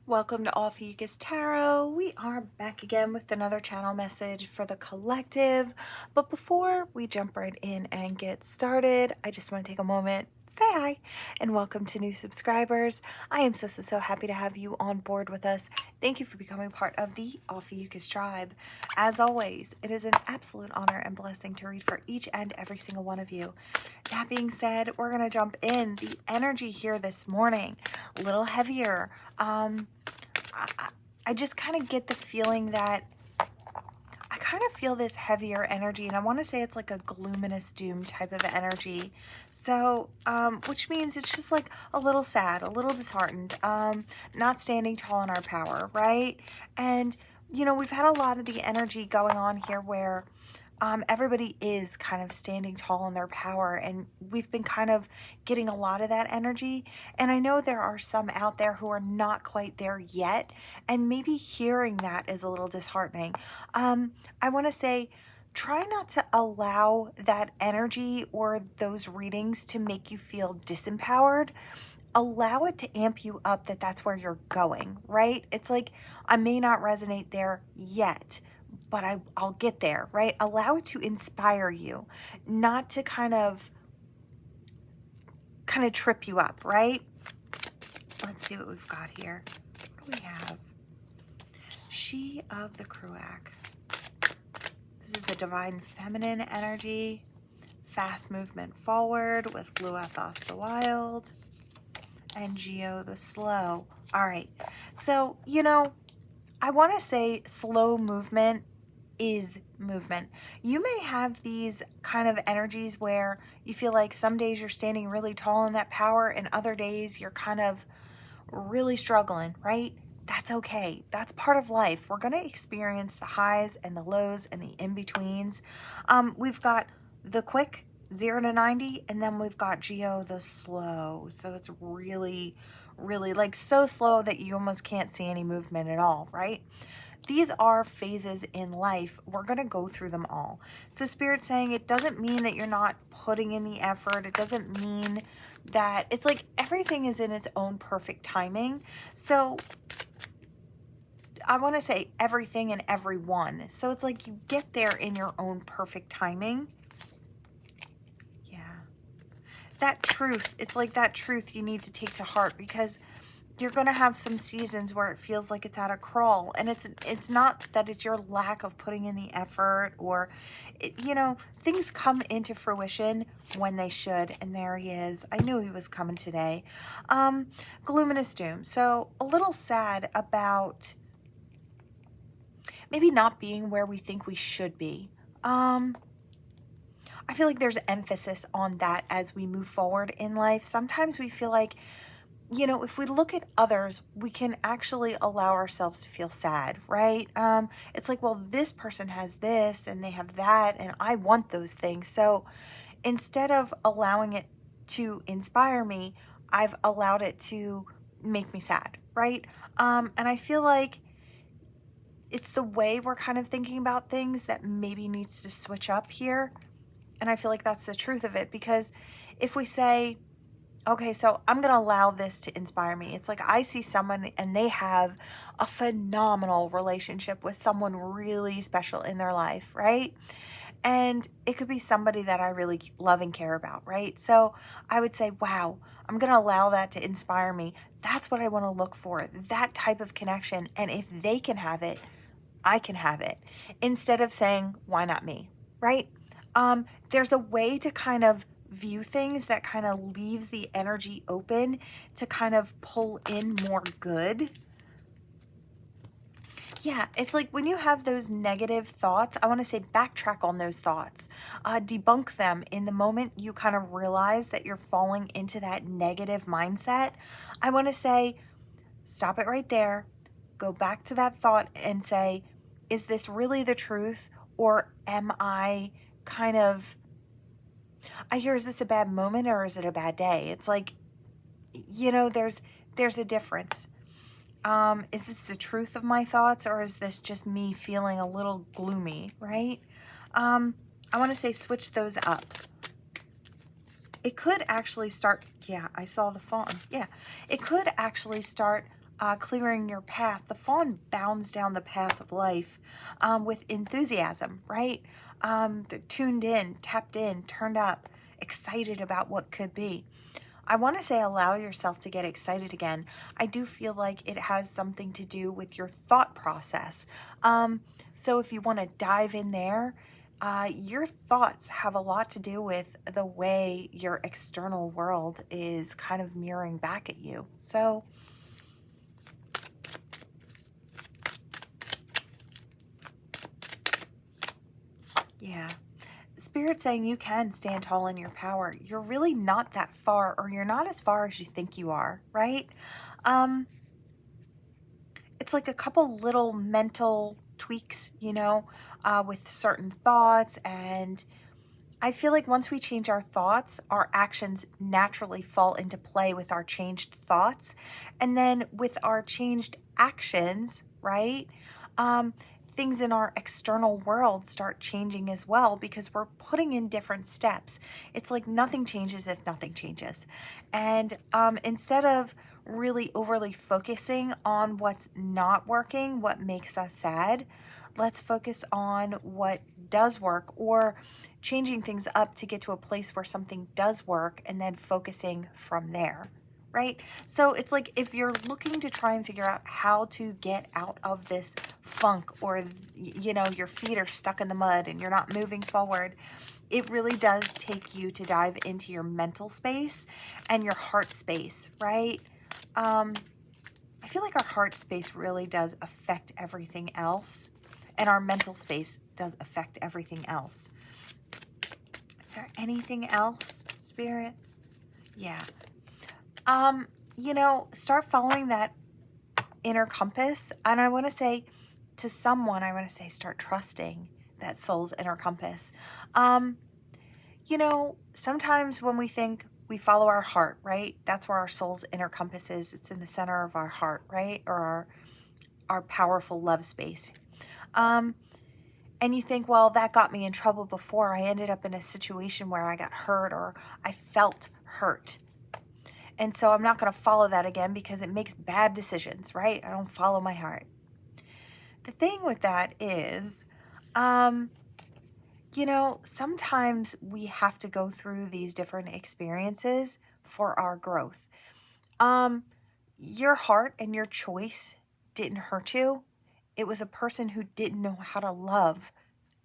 Welcome to Ophiuchus Tarot. We are back again with another channel message for the collective. But before we jump right in and get started, I just want to take a moment, say hi, and welcome to new subscribers. I am so happy to have you on board with us. Thank you for becoming part of the Ophiuchus tribe. As always, it is an absolute honor and blessing to read for each and every single one of you. That being said, we're going to jump in. The energy here this morning, a little heavier. I just kind of get the feeling that I kind of feel this heavier energy, and I want to say it's like a gloominess doom type of energy. So, which means it's just like a little sad, a little disheartened, not standing tall in our power, right? And, you know, we've had a lot of the energy going on here where everybody is kind of standing tall in their power, and we've been kind of getting a lot of that energy. And I know there are some out there who are not quite there yet, and maybe hearing that is a little disheartening. I want to say, try not to allow that energy or those readings to make you feel disempowered. Allow it to amp you up that that's where you're going, right? It's like, I may not resonate there yet, but I'll get there, right? Allow it to inspire you, not to kind of trip you up, right? Let's see what we've got here. What do we have? She of the Cruac. This is the divine feminine energy. Fast movement forward with Luathos the wild and Geo the slow. All right. So, you know, I want to say slow movement is movement. You may have these kind of energies where you feel like some days you're standing really tall in that power and other days you're kind of really struggling, right? That's okay. That's part of life. We're going to experience the highs and the lows and the in-betweens. We've got the quick 0 to 90, and then we've got Geo the slow. So it's really like so slow that you almost can't see any movement at all, right? These are phases in life. We're going to go through them all. So Spirit's saying it doesn't mean that you're not putting in the effort. It doesn't mean that it's like everything is in its own perfect timing. So I want to say everything and everyone. So it's like you get there in your own perfect timing. Yeah. That truth, it's like that truth you need to take to heart, because you're going to have some seasons where it feels like it's at a crawl, and it's not that it's your lack of putting in the effort, or you know, things come into fruition when they should. And there he is. I knew he was coming today. Gloominous doom. So a little sad about maybe not being where we think we should be. I feel like there's emphasis on that as we move forward in life. Sometimes we feel like, you know, if we look at others, we can actually allow ourselves to feel sad, right? It's like, well, this person has this and they have that, and I want those things. So instead of allowing it to inspire me, I've allowed it to make me sad, right? And I feel like it's the way we're kind of thinking about things that maybe needs to switch up here. And I feel like that's the truth of it, because if we say, okay, so I'm going to allow this to inspire me. It's like I see someone and they have a phenomenal relationship with someone really special in their life, right? And it could be somebody that I really love and care about, right? So I would say, wow, I'm going to allow that to inspire me. That's what I want to look for, that type of connection. And if they can have it, I can have it. Instead of saying, why not me, right? There's a way to kind of view things that kind of leaves the energy open to kind of pull in more good. Yeah, it's like when you have those negative thoughts, I want to say backtrack on those thoughts, debunk them in the moment you kind of realize that you're falling into that negative mindset. I want to say, stop it right there, go back to that thought and say, is this really the truth? Or am I kind of, I hear, is this a bad moment or is it a bad day? It's like, you know, there's a difference. Is this the truth of my thoughts, or is this just me feeling a little gloomy, right? I want to say switch those up. It could actually start, yeah, I saw the fawn. Yeah, it could actually start clearing your path. The fawn bounds down the path of life with enthusiasm, right? They're tuned in, tapped in, turned up, excited about what could be. I want to say allow yourself to get excited again. I do feel like it has something to do with your thought process. So if you want to dive in there, your thoughts have a lot to do with the way your external world is kind of mirroring back at you. So yeah. Spirit saying you can stand tall in your power. You're really not that far, or you're not as far as you think you are, right? It's like a couple little mental tweaks, with certain thoughts. And I feel like once we change our thoughts, our actions naturally fall into play with our changed thoughts. And then with our changed actions, right? Things in our external world start changing as well because we're putting in different steps. It's like nothing changes if nothing changes. And instead of really overly focusing on what's not working, what makes us sad, let's focus on what does work, or changing things up to get to a place where something does work and then focusing from there. Right? So it's like if you're looking to try and figure out how to get out of this funk, or, your feet are stuck in the mud and you're not moving forward, it really does take you to dive into your mental space and your heart space, right? I feel like our heart space really does affect everything else, and our mental space does affect everything else. Is there anything else, Spirit? Yeah. Start following that inner compass. And I want to say to someone, start trusting that soul's inner compass. Sometimes when we think we follow our heart, right? That's where our soul's inner compass is. It's in the center of our heart, right? Or our powerful love space. And you think, well, that got me in trouble before. I ended up in a situation where I got hurt, or I felt hurt. And so I'm not going to follow that again because it makes bad decisions, right? I don't follow my heart. The thing with that is, sometimes we have to go through these different experiences for our growth. Your heart and your choice didn't hurt you. It was a person who didn't know how to love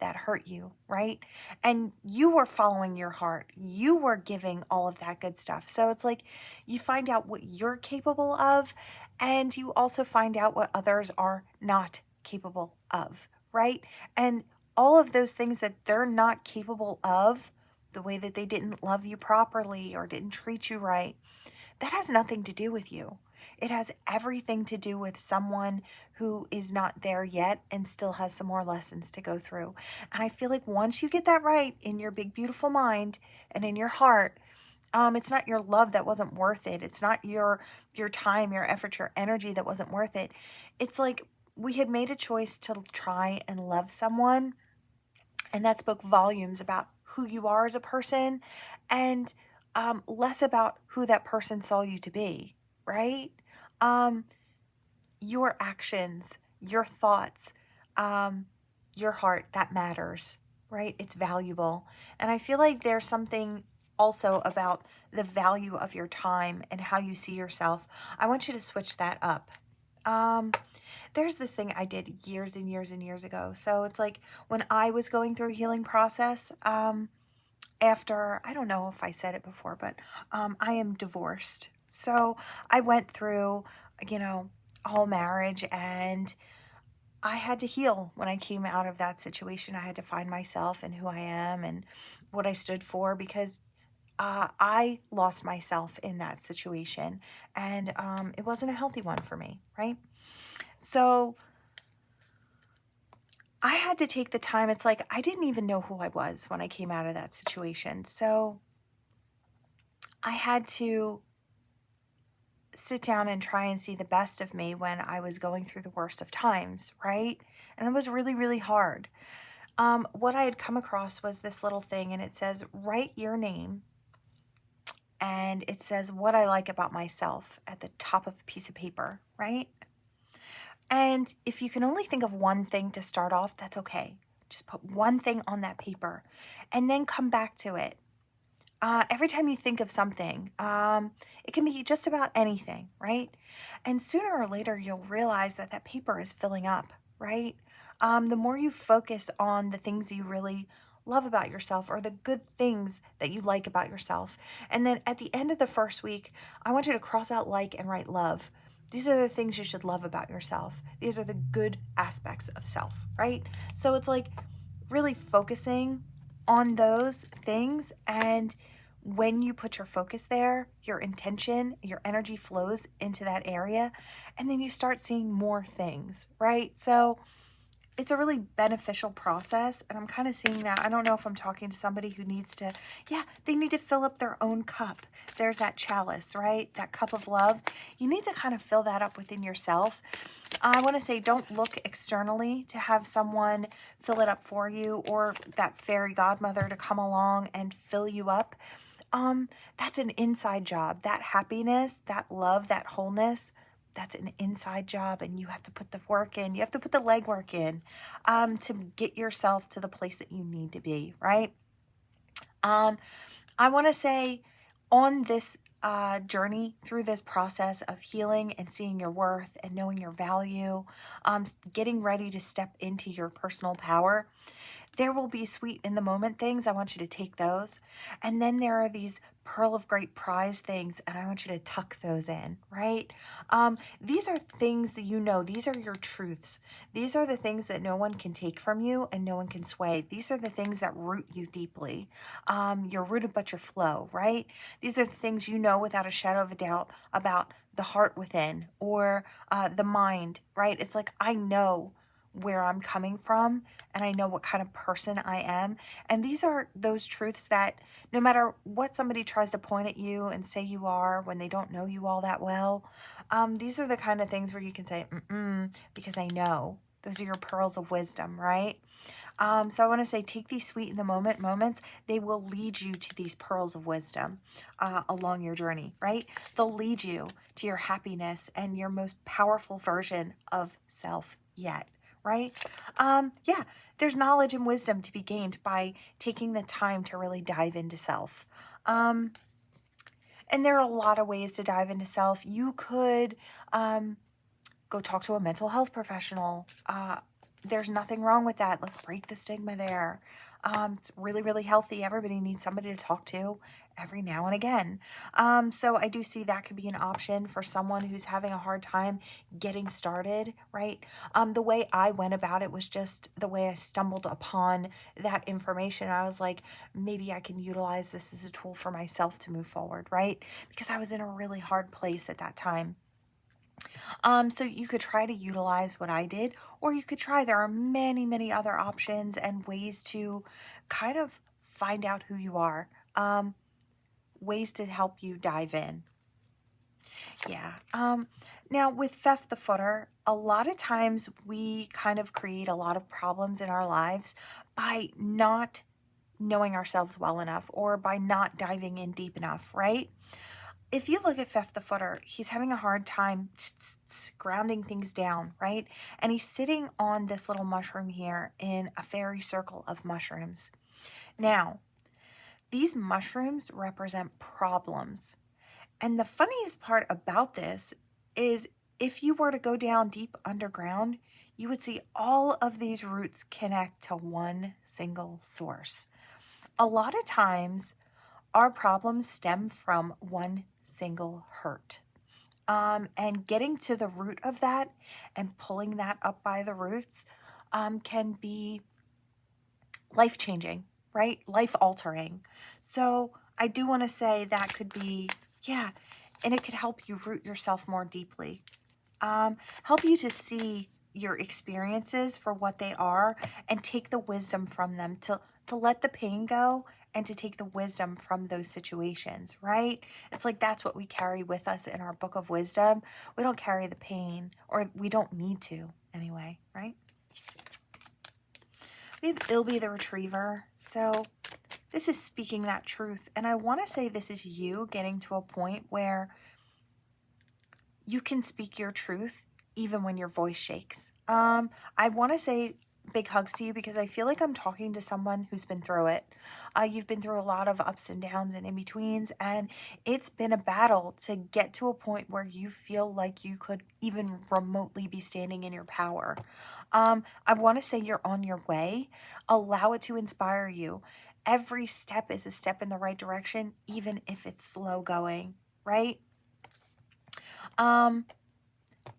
that hurt you, right? And you were following your heart. You were giving all of that good stuff. So it's like you find out what you're capable of, and you also find out what others are not capable of, right? And all of those things that they're not capable of, the way that they didn't love you properly or didn't treat you right, that has nothing to do with you. It has everything to do with someone who is not there yet and still has some more lessons to go through. And I feel like once you get that right in your big, beautiful mind and in your heart, it's not your love that wasn't worth it. It's not your time, your effort, your energy that wasn't worth it. It's like we had made a choice to try and love someone, and that spoke volumes about who you are as a person, and less about who that person saw you to be, right? Your actions, your thoughts, your heart, that matters, right? It's valuable. And I feel like there's something also about the value of your time and how you see yourself. I want you to switch that up. There's this thing I did years and years and years ago. So it's like when I was going through a healing process, after, I don't know if I said it before, but I am divorced. So I went through, a whole marriage, and I had to heal when I came out of that situation. I had to find myself and who I am and what I stood for, because I lost myself in that situation, and it wasn't a healthy one for me, right? So I had to take the time. It's like I didn't even know who I was when I came out of that situation. So I had to sit down and try and see the best of me when I was going through the worst of times, right? And it was really, really hard. What I had come across was this little thing, and it says, write your name and it says what I like about myself at the top of a piece of paper, right? And if you can only think of one thing to start off, that's okay. Just put one thing on that paper and then come back to it. Every time you think of something, it can be just about anything, right? And sooner or later, you'll realize that that paper is filling up, right? The more you focus on the things you really love about yourself or the good things that you like about yourself. And then at the end of the first week, I want you to cross out like and write love. These are the things you should love about yourself. These are the good aspects of self, right? So it's like really focusing on those things, and when you put your focus there, your intention, your energy flows into that area, and then you start seeing more things, right? So it's a really beneficial process, and I'm kind of seeing that. I don't know if I'm talking to somebody who needs to, yeah, they need to fill up their own cup. There's that chalice, right? That cup of love. You need to kind of fill that up within yourself. I want to say don't look externally to have someone fill it up for you, or that fairy godmother to come along and fill you up. That's an inside job. That happiness, that love, that wholeness, that's an inside job, and you have to put the work in. You have to put the legwork in to get yourself to the place that you need to be, right? I want to say on this journey through this process of healing and seeing your worth and knowing your value, getting ready to step into your personal power, there will be sweet in the moment things. I want you to take those. And then there are these pearl of great prize things, and I want you to tuck those in, right? These are things that you know. These are your truths. These are the things that no one can take from you and no one can sway. These are the things that root you deeply. You're rooted, but you flow, right? These are the things you know without a shadow of a doubt about the heart within, or the mind, right? It's like, I know where I'm coming from, and I know what kind of person I am. And these are those truths that no matter what somebody tries to point at you and say you are when they don't know you all that well, these are the kind of things where you can say, because I know. Those are your pearls of wisdom, right? So I want to say, take these sweet in the moment moments. They will lead you to these pearls of wisdom along your journey, right? They'll lead you to your happiness and your most powerful version of self yet. Right? Yeah, there's knowledge and wisdom to be gained by taking the time to really dive into self. And there are a lot of ways to dive into self. You could go talk to a mental health professional. There's nothing wrong with that. Let's break the stigma there. It's really, really healthy. Everybody needs somebody to talk to every now and again. So I do see that could be an option for someone who's having a hard time getting started, right? The way I went about it was just the way I stumbled upon that information. I was like, maybe I can utilize this as a tool for myself to move forward, right? Because I was in a really hard place at that time. So you could try to utilize what I did, or you could try, there are many, many other options and ways to kind of find out who you are, ways to help you dive in. Yeah. Now with Theft the Footer, a lot of times we kind of create a lot of problems in our lives by not knowing ourselves well enough, or by not diving in deep enough, right? If you look at Theft the Footer, he's having a hard time grounding things down, right? And he's sitting on this little mushroom here in a fairy circle of mushrooms. Now, these mushrooms represent problems. And the funniest part about this is if you were to go down deep underground, you would see all of these roots connect to one single source. A lot of times, our problems stem from one single hurt. And getting to the root of that and pulling that up by the roots can be life-changing, right? Life-altering. So I do want to say that could be, yeah, and it could help you root yourself more deeply. Help you to see your experiences for what they are and take the wisdom from them, to let the pain go and to take the wisdom from those situations, right? It's like that's what we carry with us in our book of wisdom. We don't carry the pain, or we don't need to anyway, right? We have Ilby the Retriever. So This is speaking that truth. And I want to say this is you getting to a point where you can speak your truth even when your voice shakes. I want to say big hugs to you because I feel like I'm talking to someone who's been through it. You've been through a lot of ups and downs and in-betweens, and it's been a battle to get to a point where you feel like you could even remotely be standing in your power. I want to say you're on your way. Allow it to inspire you. Every step is a step in the right direction, even if it's slow going, right?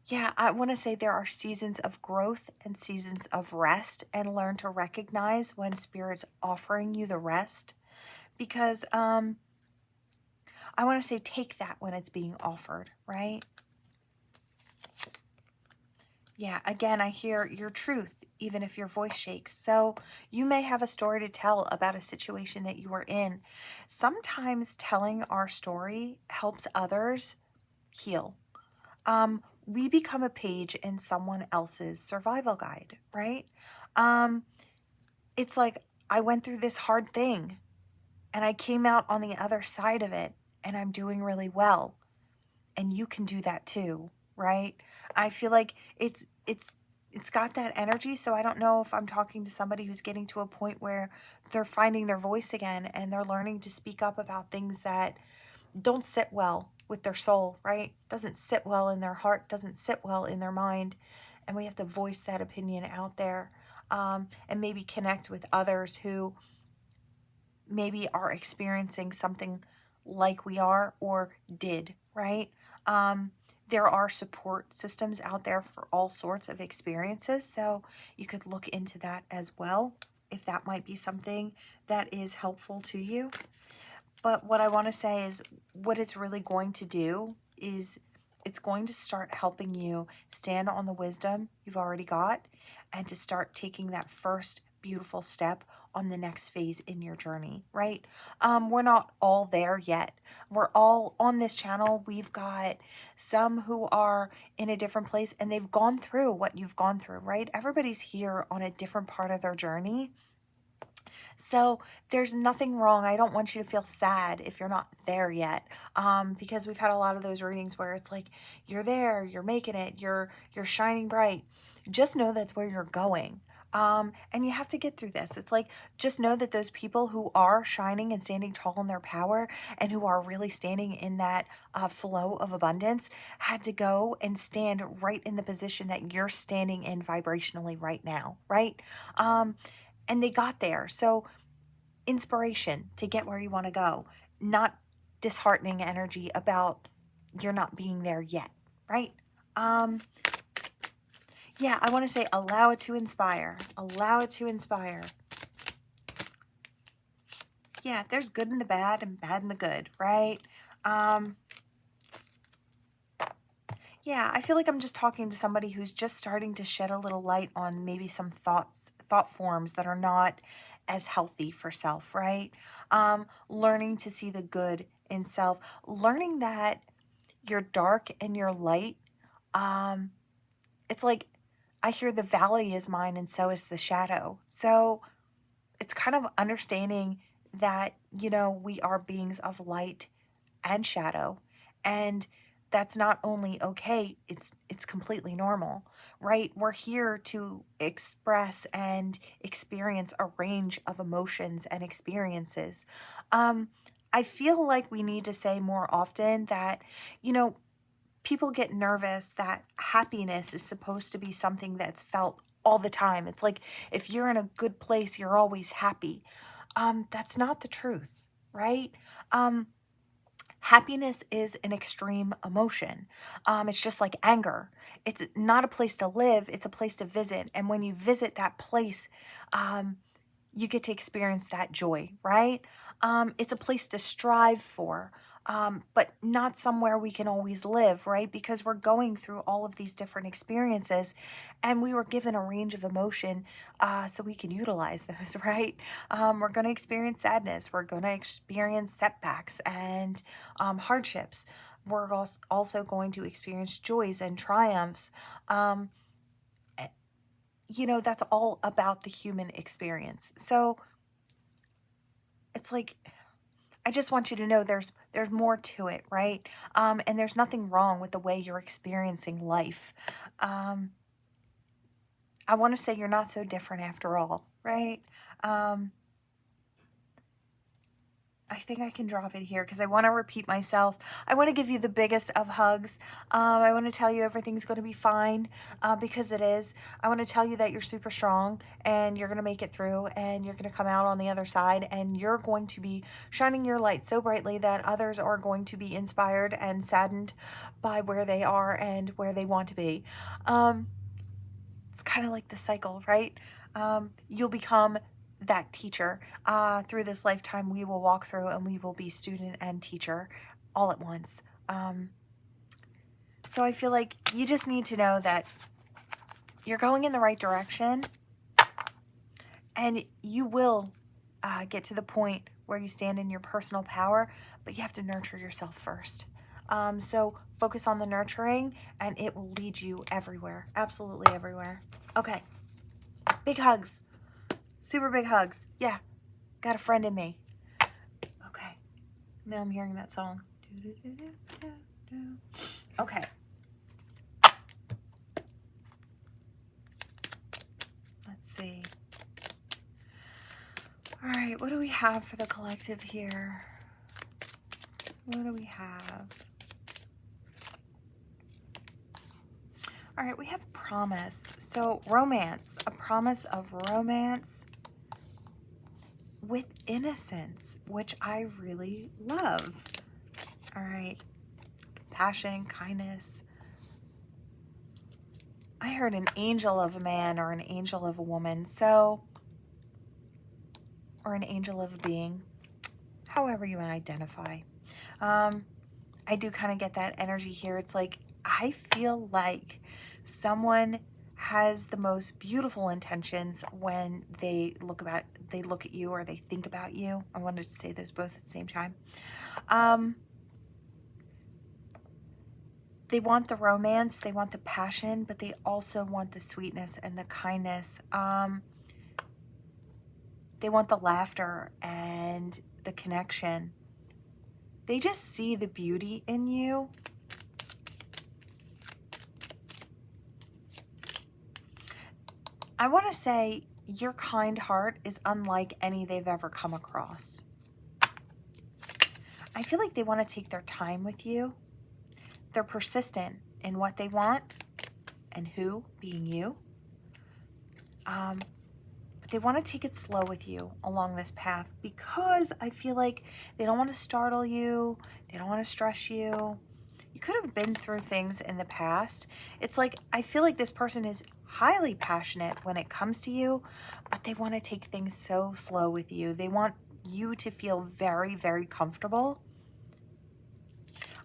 Yeah, I want to say there are seasons of growth and seasons of rest, and learn to recognize when Spirit's offering you the rest, because I want to say take that when it's being offered, right? Yeah, again, I hear your truth, even if your voice shakes. So you may have a story to tell about a situation that you were in. Sometimes telling our story helps others heal. We become a page in someone else's survival guide, right? Um, it's like, I went through this hard thing and I came out on the other side of it and I'm doing really well. And you can do that too, right? I feel like it's got that energy. So I don't know if I'm talking to somebody who's getting to a point where they're finding their voice again and they're learning to speak up about things that don't sit well with their soul, right? Doesn't sit well in their heart, doesn't sit well in their mind. And we have to voice that opinion out there, and maybe connect with others who maybe are experiencing something like we are or did, right? There are support systems out there for all sorts of experiences. So you could look into that as well if that might be something that is helpful to you. But what I want to say is what it's really going to do is it's going to start helping you stand on the wisdom you've already got and to start taking that first beautiful step on the next phase in your journey, right? We're not all there yet. We're all on this channel. We've got some who are in a different place and they've gone through what you've gone through, right? Everybody's here on a different part of their journey. So there's nothing wrong. I don't want you to feel sad if you're not there yet, because we've had a lot of those readings where it's like you're there, you're making it, you're shining bright. Just know that's where you're going. And you have to get through this. It's like, just know that those people who are shining and standing tall in their power and who are really standing in that flow of abundance had to go and stand right in the position that you're standing in vibrationally right now, right? And they got there. So inspiration to get where you want to go, not disheartening energy about you're not being there yet, right? Yeah, I want to say allow it to inspire. Allow it to inspire. Yeah, there's good in the bad and bad in the good, right? Yeah, I feel like I'm just talking to somebody who's just starting to shed a little light on maybe some thought forms that are not as healthy for self, right? Learning to see the good in self, learning that you're dark and you're light. It's like I hear the valley is mine and so is the shadow. So it's kind of understanding that, we are beings of light and shadow, and that's not only okay, it's completely normal, right? We're here to express and experience a range of emotions and experiences. I feel like we need to say more often that, people get nervous that happiness is supposed to be something that's felt all the time. It's like if you're in a good place, you're always happy. That's not the truth, right? Happiness is an extreme emotion. It's just like anger. It's not a place to live, it's a place to visit. And when you visit that place, you get to experience that joy, right? It's a place to strive for, but not somewhere we can always live, right? Because we're going through all of these different experiences and we were given a range of emotion so we can utilize those, right? We're going to experience sadness. We're going to experience setbacks and hardships. We're also going to experience joys and triumphs. That's all about the human experience. So it's like, I just want you to know there's more to it, right? And there's nothing wrong with the way you're experiencing life. I want to say you're not so different after all, right? I think I can drop it here because I want to repeat myself. I want to give you the biggest of hugs. I want to tell you everything's going to be fine because it is. I want to tell you that you're super strong and you're going to make it through and you're going to come out on the other side and you're going to be shining your light so brightly that others are going to be inspired and saddened by where they are and where they want to be. It's kind of like the cycle, right? You'll become that teacher. Through this lifetime, we will walk through and we will be student and teacher all at once. So I feel like you just need to know that you're going in the right direction and you will get to the point where you stand in your personal power, but you have to nurture yourself first. So focus on the nurturing and it will lead you everywhere. Absolutely everywhere. Okay. Big hugs. Super big hugs. Yeah. Got a friend in me. Okay. Now I'm hearing that song. Okay. Let's see. All right. What do we have for the collective here? What do we have? All right. We have promise. So romance. A promise of romance with innocence, which I really love. All right. Compassion, kindness. I heard an angel of a man or an angel of a woman. So, or an angel of a being, however you identify. I do kind of get that energy here. It's like, I feel like someone has the most beautiful intentions when they look at you or they think about you. I wanted to say those both at the same time. They want the romance, they want the passion, but they also want the sweetness and the kindness. They want the laughter and the connection. They just see the beauty in you. I want to say your kind heart is unlike any they've ever come across. I feel like they want to take their time with you. They're persistent in what they want and who, being you. But they want to take it slow with you along this path because I feel like they don't want to startle you. They don't want to stress you. You could have been through things in the past. It's like, I feel like this person is highly passionate when it comes to you, but they want to take things so slow with you. They want you to feel very, very comfortable.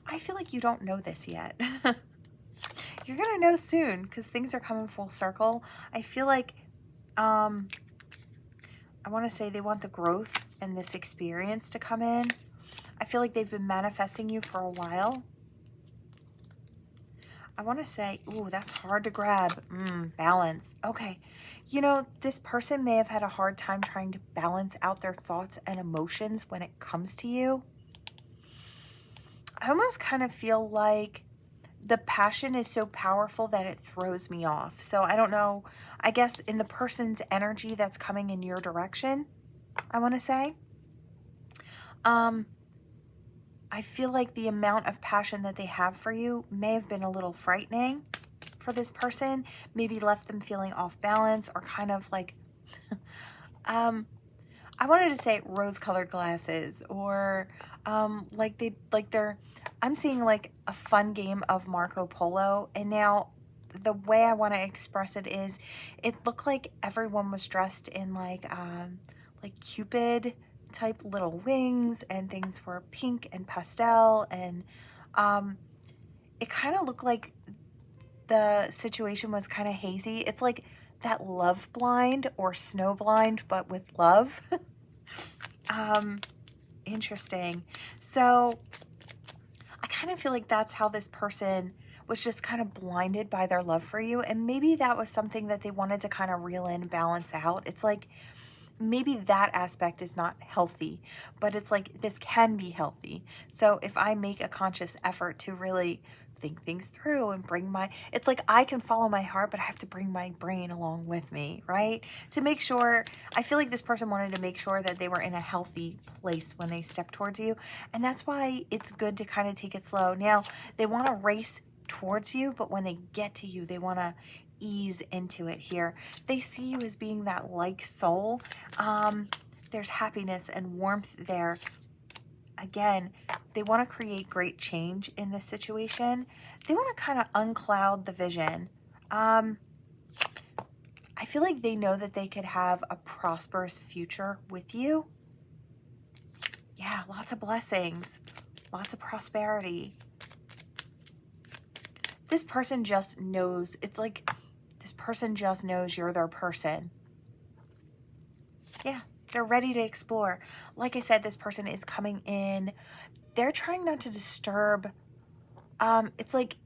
I feel like you don't know this yet. You're going to know soon because things are coming full circle. I feel like, I want to say they want the growth and this experience to come in. I feel like they've been manifesting you for a while. I want to say, ooh, that's hard to grab. Balance. Okay. You know, this person may have had a hard time trying to balance out their thoughts and emotions when it comes to you. I almost kind of feel like the passion is so powerful that it throws me off. So I don't know, I guess in the person's energy that's coming in your direction, I want to say. I feel like the amount of passion that they have for you may have been a little frightening for this person, maybe left them feeling off balance or kind of like, I wanted to say rose-colored glasses or I'm seeing like a fun game of Marco Polo. And now the way I want to express it is it looked like everyone was dressed in like Cupid type little wings and things were pink and pastel. And it kind of looked like the situation was kind of hazy. It's like that love blind or snow blind, but with love. Interesting. So I kind of feel like that's how this person was just kind of blinded by their love for you. And maybe that was something that they wanted to kind of reel in, balance out. It's like maybe that aspect is not healthy, but it's like this can be healthy. So if I make a conscious effort to really think things through and bring my, it's like I can follow my heart, but I have to bring my brain along with me, right? To make sure, I feel like this person wanted to make sure that they were in a healthy place when they step towards you. And that's why it's good to kind of take it slow. Now, they want to race towards you, but when they get to you, they want to ease into it here. They see you as being that like soul. There's happiness and warmth there. Again, they want to create great change in this situation. They want to kind of uncloud the vision. I feel like they know that they could have a prosperous future with you. Yeah, lots of blessings, lots of prosperity. This person just knows, it's like this person just knows you're their person. Yeah, they're ready to explore. Like I said, this person is coming in. They're trying not to disturb. It's like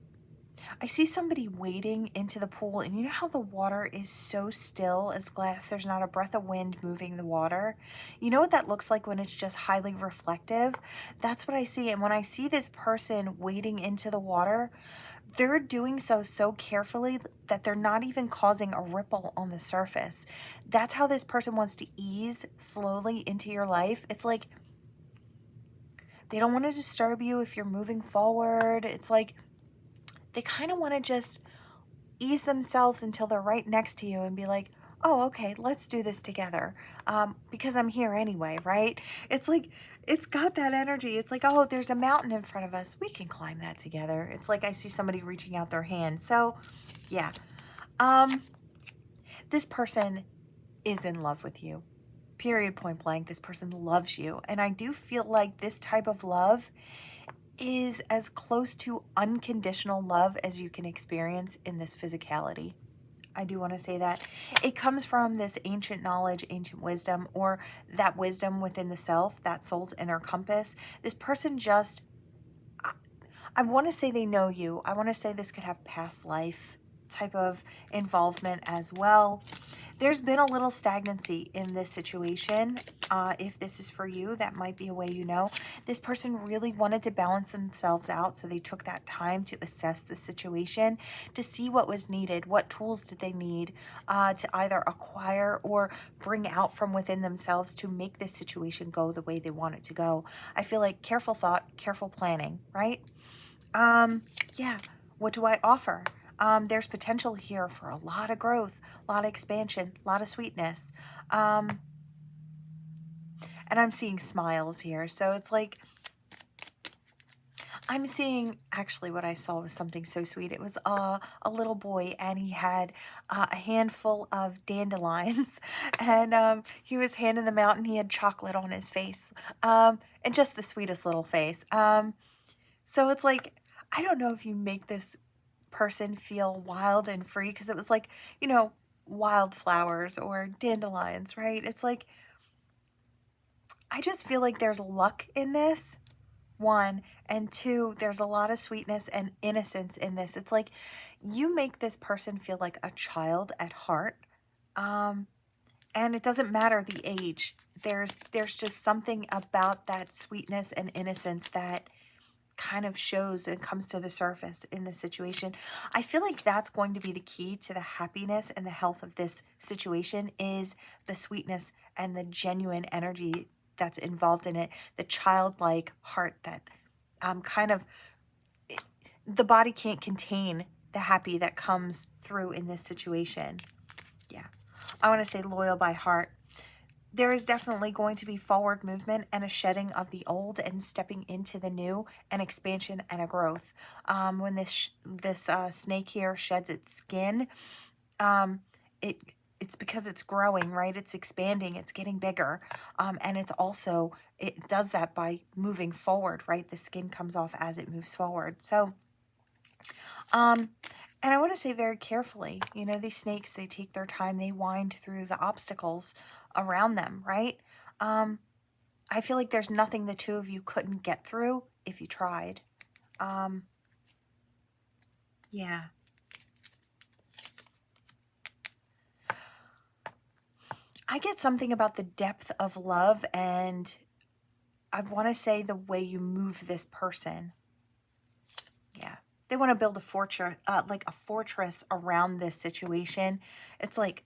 I see somebody wading into the pool, and you know how the water is so still as glass? There's not a breath of wind moving the water. You know what that looks like when it's just highly reflective? That's what I see. And when I see this person wading into the water, they're doing so carefully that they're not even causing a ripple on the surface. That's how this person wants to ease slowly into your life. It's like they don't want to disturb you if you're moving forward. It's like they kind of want to just ease themselves until they're right next to you and be like, oh, okay, let's do this together. Because I'm here anyway, right? It's like, it's got that energy. It's like, oh, there's a mountain in front of us. We can climb that together. It's like I see somebody reaching out their hand. So, yeah. This person is in love with you. Period, point blank. This person loves you. And I do feel like this type of love is as close to unconditional love as you can experience in this physicality. I do want to say that. It comes from this ancient knowledge, ancient wisdom, or that wisdom within the self, that soul's inner compass. This person just, I want to say they know you. I want to say this could have past life type of involvement as well. There's been a little stagnancy in this situation. If this is for you, that might be a way you know. This person really wanted to balance themselves out, so they took that time to assess the situation, to see what was needed, what tools did they need to either acquire or bring out from within themselves to make this situation go the way they want it to go. I feel like careful thought, careful planning, right? Yeah, what do I offer? There's potential here for a lot of growth, a lot of expansion, a lot of sweetness. And I'm seeing smiles here. So it's like, I'm seeing, actually what I saw was something so sweet. It was a little boy, and he had a handful of dandelions, and he was handing them out, and he had chocolate on his face, and just the sweetest little face. So it's like, I don't know if you make this person feel wild and free, because it was like, you know, wildflowers or dandelions, right? It's like, I just feel like there's luck in this, one, and two, there's a lot of sweetness and innocence in this. It's like you make this person feel like a child at heart, and it doesn't matter the age. There's just something about that sweetness and innocence that kind of shows and comes to the surface in this situation. I feel like that's going to be the key to the happiness and the health of this situation, is the sweetness and the genuine energy that's involved in it, the childlike heart that the body can't contain the happy that comes through in this situation. Yeah. I want to say loyal by heart. There is definitely going to be forward movement and a shedding of the old and stepping into the new, and expansion and a growth. When this snake here sheds its skin, it's because it's growing, right? It's expanding, it's getting bigger, and it does that by moving forward, right? The skin comes off as it moves forward. So, and I want to say very carefully, you know, these snakes, they take their time, they wind through the obstacles around them, right? I feel like there's nothing the two of you couldn't get through if you tried. Yeah. I get something about the depth of love, and I want to say the way you move this person. Yeah. They want to build a fortress, like a fortress around this situation. It's like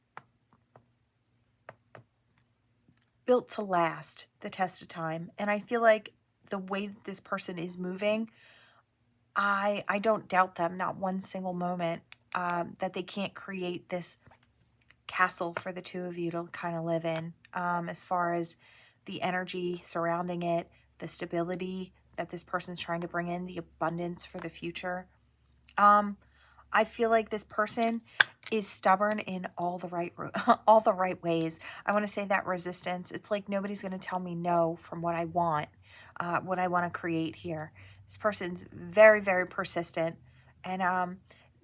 built to last the test of time. And I feel like the way that this person is moving, I don't doubt them, not one single moment, that they can't create this castle for the two of you to kind of live in, as far as the energy surrounding it, the stability that this person's trying to bring in, the abundance for the future. I feel like this person is stubborn in all the right all the right ways. I want to say that resistance. It's like nobody's going to tell me no from what I want to create here. This person's very, very persistent, and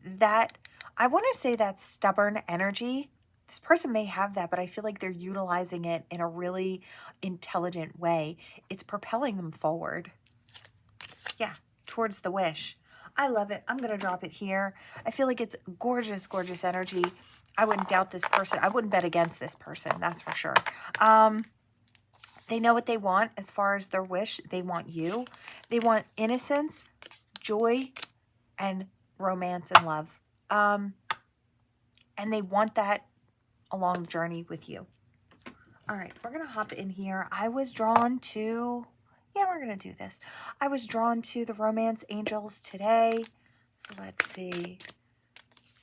that I want to say that stubborn energy. This person may have that, but I feel like they're utilizing it in a really intelligent way. It's propelling them forward. Yeah, towards the wish. I love it. I'm going to drop it here. I feel like it's gorgeous, gorgeous energy. I wouldn't doubt this person. I wouldn't bet against this person. That's for sure. They know what they want as far as their wish. They want you. They want innocence, joy, and romance and love. And they want that along the journey with you. All right, we're going to hop in here. I was drawn to... Yeah, we're going to do this. I was drawn to the Romance Angels today. So let's see.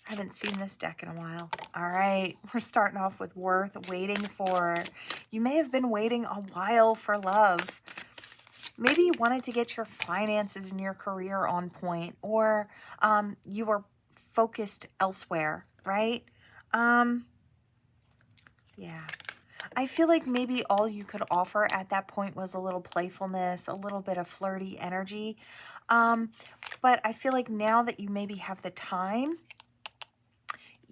I haven't seen this deck in a while. All right, we're starting off with Worth, waiting for. You may have been waiting a while for love. Maybe you wanted to get your finances and your career on point, or you were focused elsewhere, right? Yeah. I feel like maybe all you could offer at that point was a little playfulness, a little bit of flirty energy. But I feel like now that you maybe have the time,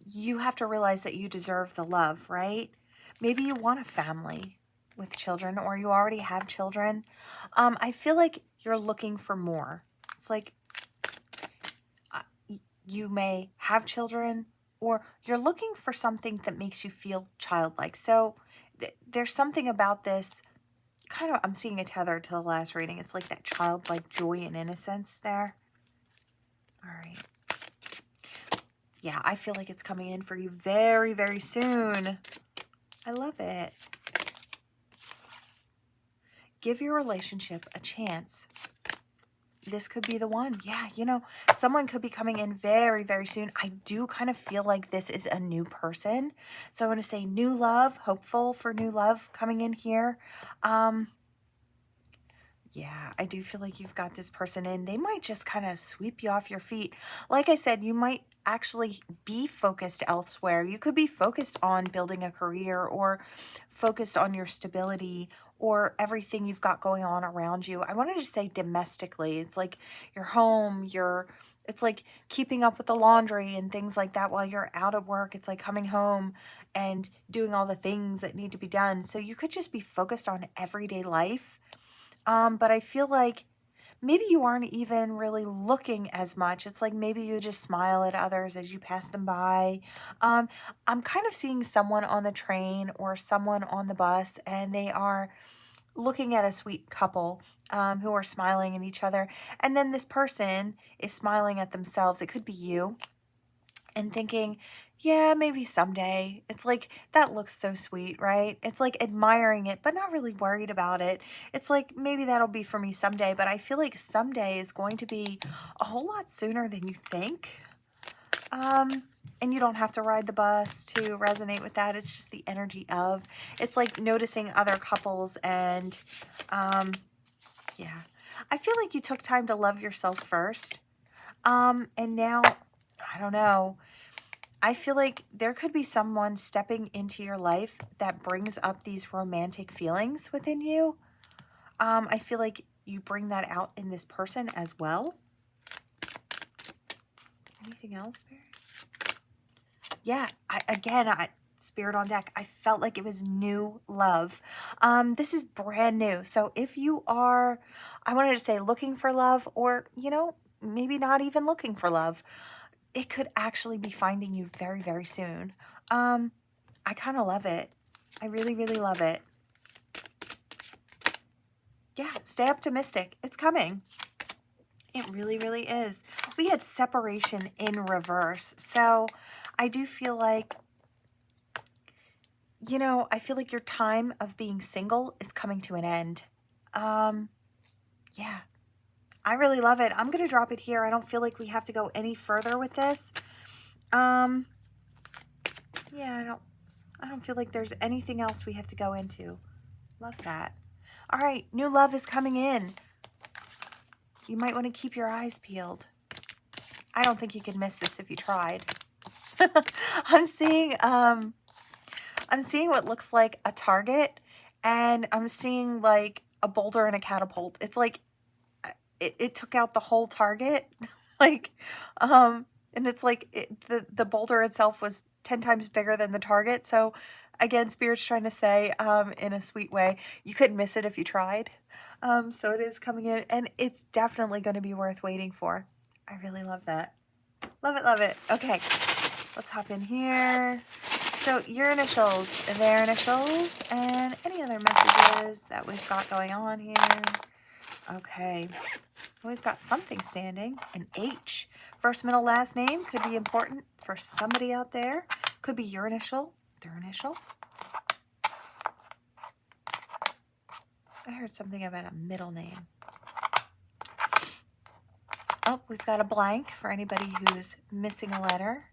you have to realize that you deserve the love, right? Maybe you want a family with children, or you already have children. I feel like you're looking for more. It's like you may have children, or you're looking for something that makes you feel childlike. So there's something about this, kind of, I'm seeing a tether to the last reading. It's like that childlike joy and innocence there. All right. Yeah, I feel like it's coming in for you very, very soon. I love it. Give your relationship a chance. This could be the one. Yeah, you know, someone could be coming in very, very soon. I do kind of feel like this is a new person. So I want to say new love, hopeful for new love coming in here. Yeah, I do feel like you've got this person in. They might just kind of sweep you off your feet. Like I said, you might actually be focused elsewhere. You could be focused on building a career, or focused on your stability, or everything you've got going on around you. I wanted to say domestically. It's like your home, it's like keeping up with the laundry and things like that while you're out at work. It's like coming home and doing all the things that need to be done. So you could just be focused on everyday life. But I feel like maybe you aren't even really looking as much. It's like maybe you just smile at others as you pass them by. I'm kind of seeing someone on the train or someone on the bus, and they are looking at a sweet couple who are smiling at each other. And then this person is smiling at themselves. It could be you. And thinking, yeah, maybe someday. It's like, that looks so sweet, right? It's like admiring it, but not really worried about it. It's like, maybe that'll be for me someday, but I feel like someday is going to be a whole lot sooner than you think. And you don't have to ride the bus to resonate with that. It's just the energy of, it's like noticing other couples, and yeah. I feel like you took time to love yourself first. And now, I don't know. I feel like there could be someone stepping into your life that brings up these romantic feelings within you. I feel like you bring that out in this person as well. Anything else, Spirit? Yeah, Spirit on deck, I felt like it was new love. This is brand new. So if you are, I wanted to say looking for love, or, you know, maybe not even looking for love, it could actually be finding you very, very soon. I kind of love it. I really, really love it. Yeah, stay optimistic. It's coming. It really, really is. We had separation in reverse. So I do feel like, you know, I feel like your time of being single is coming to an end. Yeah, I really love it. I'm going to drop it here. I don't feel like we have to go any further with this. Yeah, I don't feel like there's anything else we have to go into. Love that. All right, new love is coming in. You might want to keep your eyes peeled. I don't think you could miss this if you tried. I'm seeing what looks like a target, and I'm seeing like a boulder and a catapult. It's like it took out the whole target. Like and it's like the boulder itself was 10 times bigger than the target. So again, Spirit's trying to say in a sweet way, you couldn't miss it if you tried. So it is coming in, and it's definitely going to be worth waiting for. I really love that. Love it, love it. Okay, let's hop in here. So your initials, their initials, and any other messages that we've got going on here. Okay, we've got something standing, an H. First, middle, last name could be important for somebody out there. Could be your initial, their initial. I heard something about a middle name. Oh, we've got a blank for anybody who's missing a letter.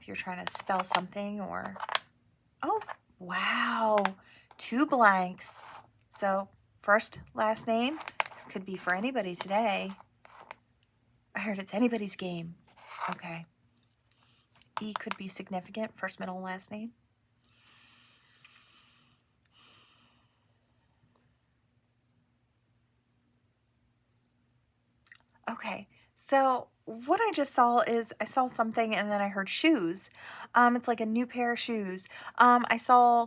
If you're trying to spell something or... Oh, wow. 2 blanks. So, first, last name. This could be for anybody today. I heard it's anybody's game. Okay. E could be significant. First, middle, last name. Okay. So what I just saw is I saw something and then I heard shoes. It's like a new pair of shoes. I saw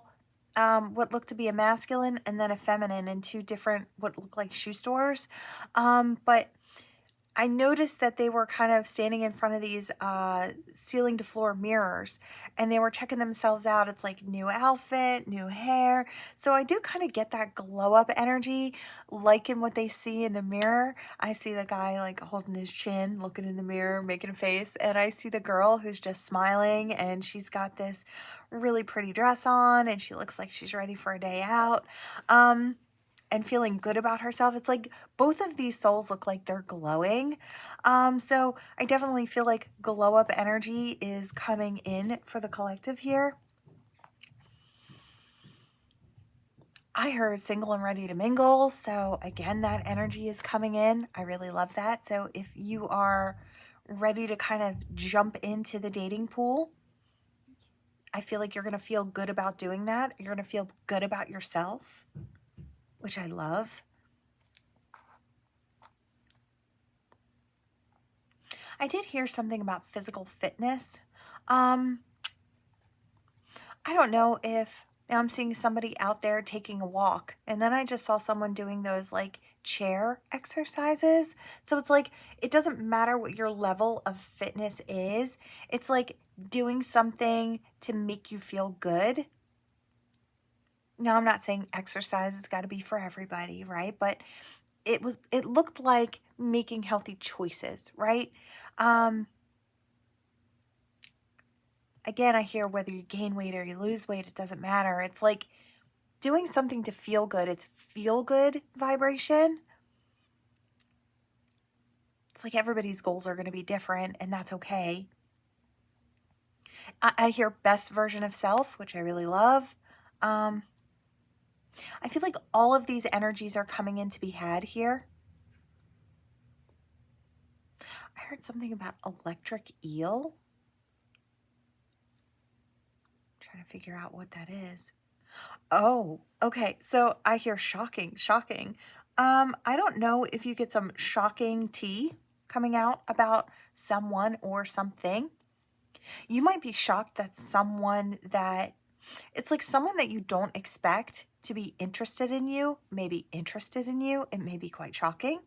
what looked to be a masculine and then a feminine in 2 different what looked like shoe stores. But I noticed that they were kind of standing in front of these ceiling to floor mirrors, and they were checking themselves out. It's like new outfit, new hair. So I do kind of get that glow up energy, like in what they see in the mirror. I see the guy like holding his chin, looking in the mirror, making a face, and I see the girl who's just smiling, and she's got this really pretty dress on, and she looks like she's ready for a day out. And feeling good about herself. It's like both of these souls look like they're glowing. So I definitely feel like glow up energy is coming in for the collective here. I heard single and ready to mingle. So again, that energy is coming in. I really love that. So if you are ready to kind of jump into the dating pool, I feel like you're going to feel good about doing that. You're going to feel good about yourself, which I love. I did hear something about physical fitness. I don't know if now I'm seeing somebody out there taking a walk, and then I just saw someone doing those like chair exercises. So it's like it doesn't matter what your level of fitness is. It's like doing something to make you feel good. Now, I'm not saying exercise has got to be for everybody, right? But it looked like making healthy choices, right? Again, I hear whether you gain weight or you lose weight, it doesn't matter. It's like doing something to feel good. It's feel good vibration. It's like everybody's goals are going to be different, and that's okay. I hear best version of self, which I really love. I feel like all of these energies are coming in to be had here. I heard something about electric eel. I'm trying to figure out what that is. Oh, okay. So I hear shocking, shocking. I don't know if you get some shocking tea coming out about someone or something. You might be shocked that it's like someone that you don't expect to be interested in you, maybe interested in you. It may be quite shocking.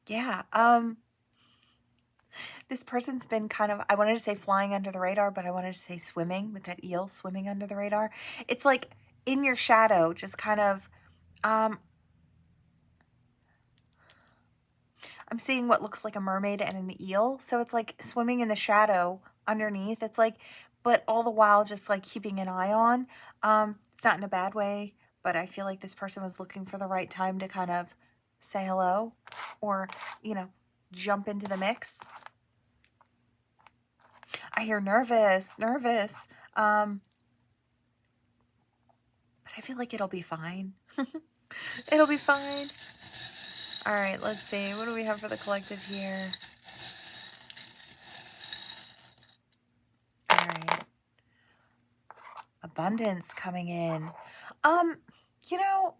Yeah. This person's been kind of, I wanted to say flying under the radar, but I wanted to say swimming, with that eel swimming under the radar. It's like in your shadow, just kind of, I'm seeing what looks like a mermaid and an eel. So it's like swimming in the shadow underneath. It's like, but all the while just like keeping an eye on. It's not in a bad way, but I feel like this person was looking for the right time to kind of say hello or, you know, jump into the mix. I hear nervous. But I feel like it'll be fine. It'll be fine. All right, let's see. What do we have for the collective here? All right. Abundance coming in. You know,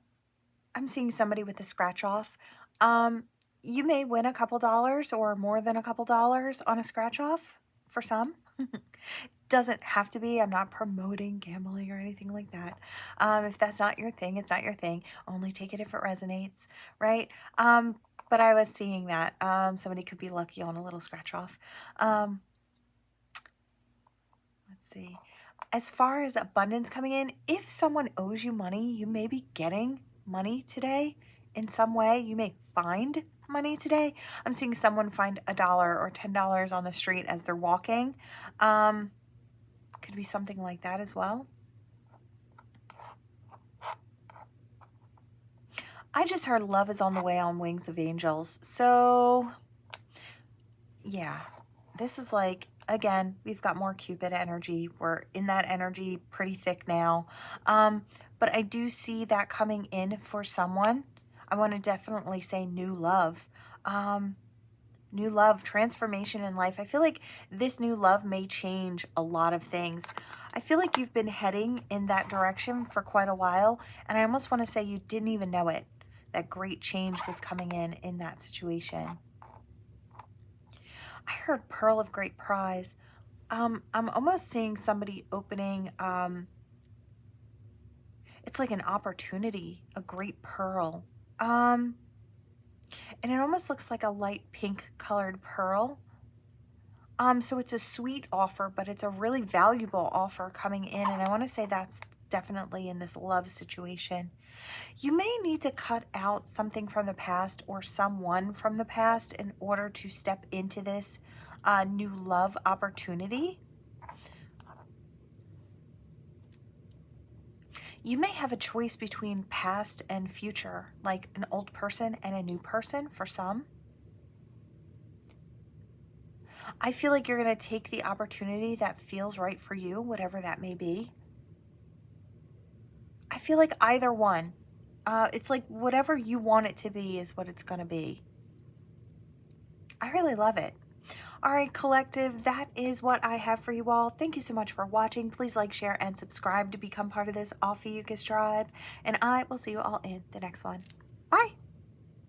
I'm seeing somebody with a scratch off. You may win a couple dollars or more than a couple dollars on a scratch off for some. Doesn't have to be. I'm not promoting gambling or anything like that. If that's not your thing, it's not your thing. Only take it if it resonates, right? But I was seeing that somebody could be lucky on a little scratch off. Let's see. As far as abundance coming in, if someone owes you money, you may be getting money today in some way. You may find money today. I'm seeing someone find $1 or $10 on the street as they're walking. Could be something like that as well. I just heard love is on the way on wings of angels. So, yeah, this is like, again, we've got more Cupid energy. We're in that energy pretty thick now. But I do see that coming in for someone. I want to definitely say new love. New love, transformation in life. I feel like this new love may change a lot of things. I feel like you've been heading in that direction for quite a while, and I almost want to say you didn't even know it. That great change was coming in that situation. I heard Pearl of Great Prize. I'm almost seeing somebody opening, it's like an opportunity, a great pearl. And it almost looks like a light pink colored pearl. So it's a sweet offer, but it's a really valuable offer coming in. And I want to say that's definitely in this love situation. You may need to cut out something from the past or someone from the past in order to step into this new love opportunity. You may have a choice between past and future, like an old person and a new person for some. I feel like you're going to take the opportunity that feels right for you, whatever that may be. I feel like either one. It's like whatever you want it to be is what it's going to be. I really love it. All right, collective, that is what I have for you all. Thank you so much for watching. Please like, share, and subscribe to become part of this Ophiuchus tribe. And I will see you all in the next one. Bye.